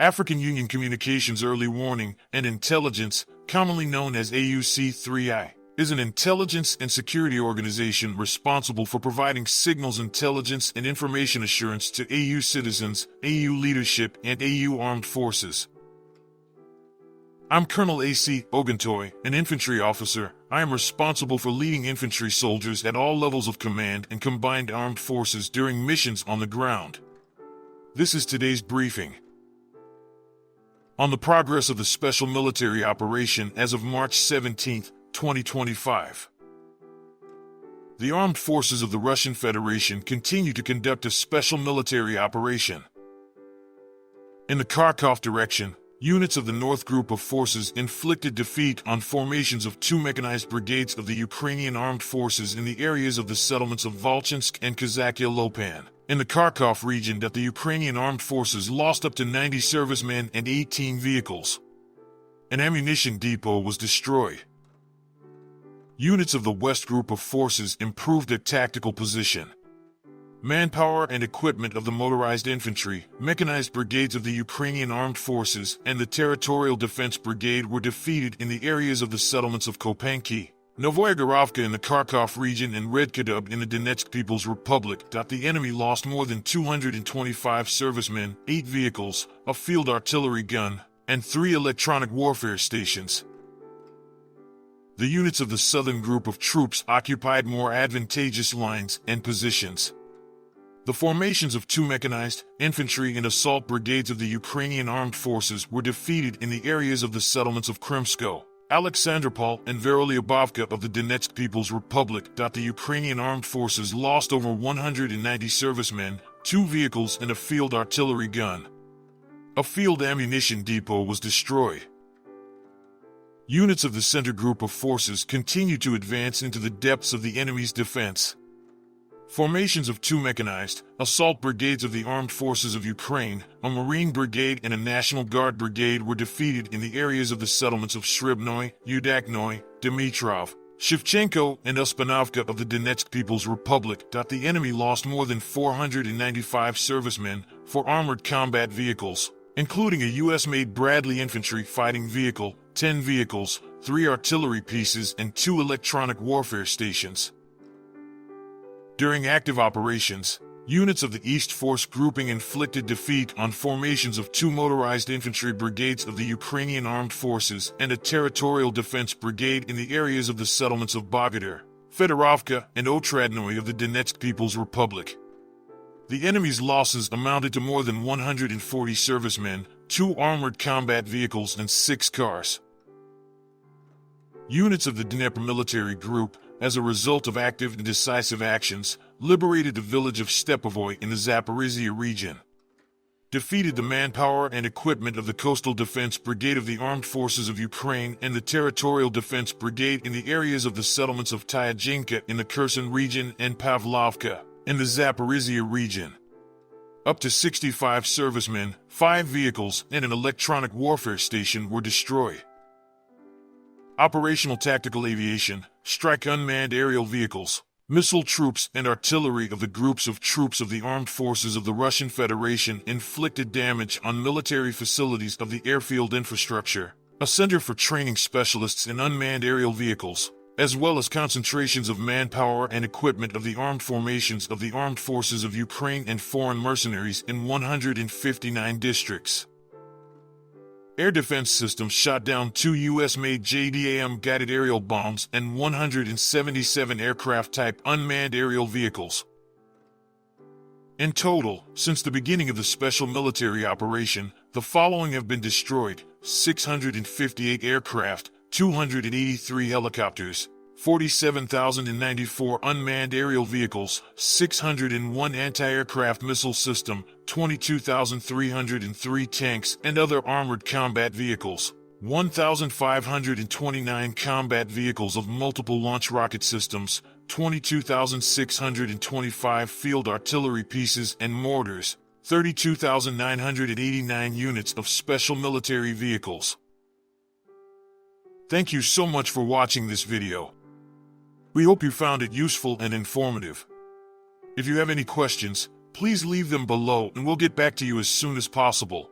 African Union Communications Early Warning and Intelligence, commonly known as AUC3I, is an intelligence and security organization responsible for providing signals intelligence and information assurance to AU citizens, AU leadership, and AU armed forces. I'm Colonel A.C. Oguntoye, an infantry officer. I am responsible for leading infantry soldiers at all levels of command and combined armed forces during missions on the ground. This is today's briefing. On the progress of the special military operation as of March 17, 2025. The armed forces of the Russian Federation continue to conduct a special military operation. In the Kharkov direction, units of the North Group of Forces inflicted defeat on formations of two mechanized brigades of the Ukrainian armed forces in the areas of the settlements of Volchansk and Kazachya Lopan. In the Kharkov region, the Ukrainian armed forces lost up to 90 servicemen and 18 vehicles. An ammunition depot was destroyed. Units of the West Group of Forces improved their tactical position. Manpower and equipment of the motorized infantry, mechanized brigades of the Ukrainian armed forces, and the Territorial Defense Brigade were defeated in the areas of the settlements of Kopanki, Novoye Gorovka in the Kharkov region, and Redkadub in the Donetsk People's Republic. The enemy lost more than 225 servicemen, 8 vehicles, a field artillery gun, and 3 electronic warfare stations. The units of the Southern Group of troops occupied more advantageous lines and positions. The formations of 2 mechanized, infantry, and assault brigades of the Ukrainian armed forces were defeated in the areas of the settlements of Krymsko, Alexandropol, and Verolyubovka of the Donetsk People's Republic. The Ukrainian armed forces lost over 190 servicemen, 2 vehicles, and a field artillery gun. A field ammunition depot was destroyed. Units of the Center Group of Forces continue to advance into the depths of the enemy's defense. Formations of 2 mechanized, assault brigades of the Armed Forces of Ukraine, a Marine Brigade, and a National Guard Brigade were defeated in the areas of the settlements of Shribnoy, Udaknoy, Dmitrov, Shevchenko, and Uspanovka of the Donetsk People's Republic. The enemy lost more than 495 servicemen, 4 armored combat vehicles, including a U.S.-made Bradley infantry fighting vehicle, 10 vehicles, 3 artillery pieces, and 2 electronic warfare stations. During active operations, units of the East Force Grouping inflicted defeat on formations of 2 motorized infantry brigades of the Ukrainian Armed Forces and a Territorial Defense Brigade in the areas of the settlements of Bogodar, Fedorovka, and Otradnoy of the Donetsk People's Republic. The enemy's losses amounted to more than 140 servicemen, 2 armored combat vehicles, and 6 cars. Units of the Dnepr Military Group, as a result of active and decisive actions, liberated the village of Stepovoy in the Zaporizhia region, defeated the manpower and equipment of the Coastal Defense Brigade of the Armed Forces of Ukraine and the Territorial Defense Brigade in the areas of the settlements of Tyajinka in the Kherson region and Pavlovka in the Zaporizhia region. Up to 65 servicemen, 5 vehicles, and an electronic warfare station were destroyed. Operational tactical aviation, strike unmanned aerial vehicles, missile troops, and artillery of the groups of troops of the armed forces of the Russian Federation inflicted damage on military facilities of the airfield infrastructure, a center for training specialists in unmanned aerial vehicles, as well as concentrations of manpower and equipment of the armed formations of the armed forces of Ukraine and foreign mercenaries in 159 districts. Air defense systems shot down 2 U.S.-made JDAM guided aerial bombs and 177 aircraft-type unmanned aerial vehicles. In total, since the beginning of the special military operation, the following have been destroyed: 658 aircraft, 283 helicopters, 47,094 unmanned aerial vehicles, 601 anti-aircraft missile system, 22,303 tanks and other armored combat vehicles, 1,529 combat vehicles of multiple launch rocket systems, 22,625 field artillery pieces and mortars, 32,989 units of special military vehicles. Thank you so much for watching this video. We hope you found it useful and informative. If you have any questions, please leave them below and we'll get back to you as soon as possible.